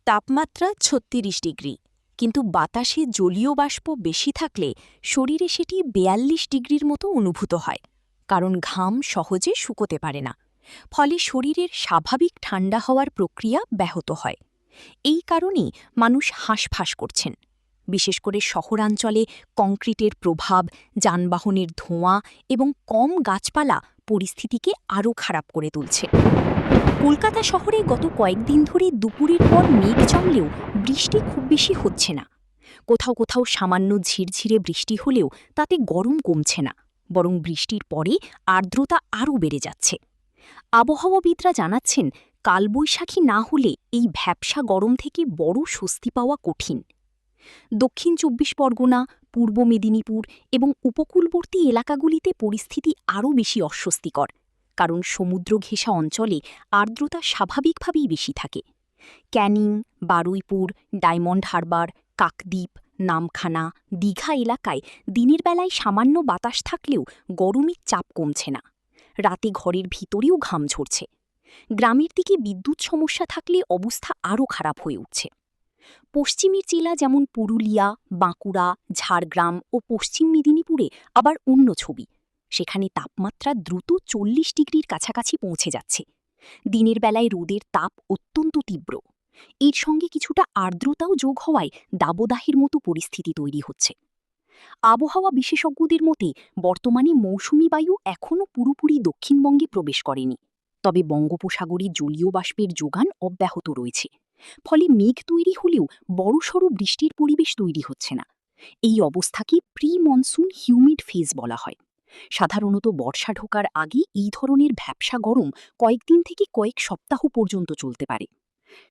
তাপমাত্রা ৩৬ ডিগ্রি, কিন্তু বাতাসে জলীয় বাষ্প বেশি থাকলে শরীরে সেটি ৪২ ডিগ্রির মতো অনুভূত হয়, কারণ ঘাম সহজে শুকোতে পারে না। ফলে শরীরের স্বাভাবিক ঠান্ডা হওয়ার প্রক্রিয়া ব্যাহত হয়। এই কারণেই মানুষ হাঁসফাঁস করছেন। বিশেষ করে শহরাঞ্চলে কংক্রিটের প্রভাব, যানবাহনের ধোঁয়া এবং কম গাছপালা পরিস্থিতিকে আরও খারাপ করে তুলছে। কলকাতা শহরে গত কয়েকদিন ধরে দুপুরের পর মেঘ জমলেও বৃষ্টি খুব বেশি হচ্ছে না। কোথাও কোথাও সামান্য ঝিরঝিরে বৃষ্টি হলেও তাতে গরম কমছে না, বরং বৃষ্টির পরে আর্দ্রতা আরও বেড়ে যাচ্ছে। আবহাওয়াবিদরা জানাচ্ছেন, কালবৈশাখী না হলে এই ভ্যাপসা গরম থেকে বড় স্বস্তি পাওয়া কঠিন। দক্ষিণ ২৪ পরগনা, পূর্ব মেদিনীপুর এবং উপকূলবর্তী এলাকাগুলিতে পরিস্থিতি আরও বেশি অস্বস্তিকর, কারণ সমুদ্র ঘেঁষা অঞ্চলে আর্দ্রতা স্বাভাবিকভাবেই বেশি থাকে। ক্যানিং, বারুইপুর, ডায়মন্ড হারবার, কাকদ্বীপ, নামখানা, দীঘা এলাকায় দিনের বেলায় সামান্য বাতাস থাকলেও গরমের চাপ কমছে না। রাতে ঘরের ভিতরেও ঘাম ঝরছে। গ্রামের দিকে বিদ্যুৎ সমস্যা থাকলে অবস্থা আরও খারাপ হয়ে উঠছে। পশ্চিমের জেলা যেমন পুরুলিয়া, বাঁকুড়া, ঝাড়গ্রাম ও পশ্চিম মেদিনীপুরে আবার অন্য ছবি। সেখানে তাপমাত্রা দ্রুত ৪০ ডিগ্রির কাছাকাছি পৌঁছে যাচ্ছে। দিনের বেলায় রোদের তাপ অত্যন্ত তীব্র। এর সঙ্গে কিছুটা আর্দ্রতাও যোগ হওয়ায় দাবদাহের মতো পরিস্থিতি তৈরি হচ্ছে। আবহাওয়া বিশেষজ্ঞদের মতে বর্তমানে মৌসুমী বায়ু এখনও পুরোপুরি দক্ষিণবঙ্গে প্রবেশ করেনি। তবে বঙ্গোপসাগরে জলীয় বাষ্পের যোগান অব্যাহত রয়েছে। ফলে মেঘ তৈরি হলেও বড়সড় বৃষ্টির পরিবেশ তৈরি হচ্ছে না। এই অবস্থাকে প্রি মনসুন হিউমিড ফেজ বলা হয়। সাধারণত বর্ষা ঢোকার আগে এই ধরনের ভ্যাপসা গরম কয়েকদিন থেকে কয়েক সপ্তাহ পর্যন্ত চলতে পারে।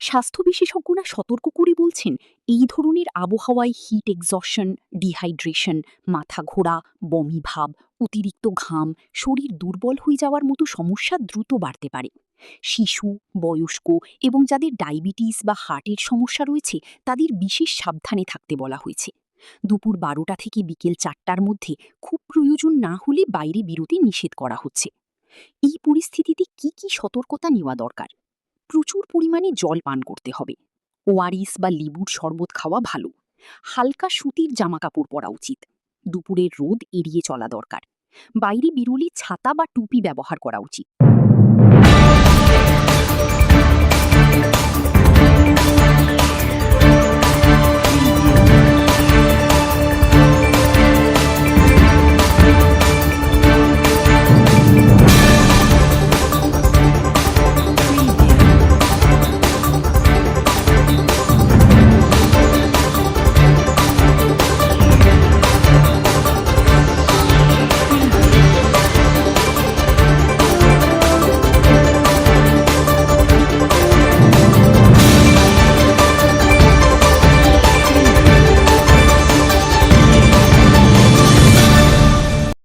স্বাস্থ্য বিশেষজ্ঞরা সতর্ক করে বলছেন, এই ধরনের আবহাওয়ায় হিট এক্সশন, ডিহাইড্রেশন, মাথা ঘোরা, বমি ভাব, অতিরিক্ত ঘাম, শরীর দুর্বল হয়ে যাওয়ার মতো সমস্যা দ্রুত বাড়তে পারে। শিশু, বয়স্ক এবং যাদের ডায়াবেটিস বা হার্টের সমস্যা রয়েছে তাদের বিশেষ সাবধানে থাকতে বলা হয়েছে। দুপুর ১২টা থেকে বিকেল ৪টার মধ্যে খুব প্রয়োজন না হলে বাইরে বেরোতে নিষেধ করা হচ্ছে। এই পরিস্থিতিতে কি সতর্কতা নেওয়া দরকার? প্রচুর পরিমাণে জল পান করতে হবে। ওআরএস বা লেবুর শরবত খাওয়া ভালো। হালকা সুতির জামাকাপড় পরা উচিত। দুপুরের রোদ এড়িয়ে চলা দরকার। বাইরে বেরোলে ছাতা বা টুপি ব্যবহার করা উচিত।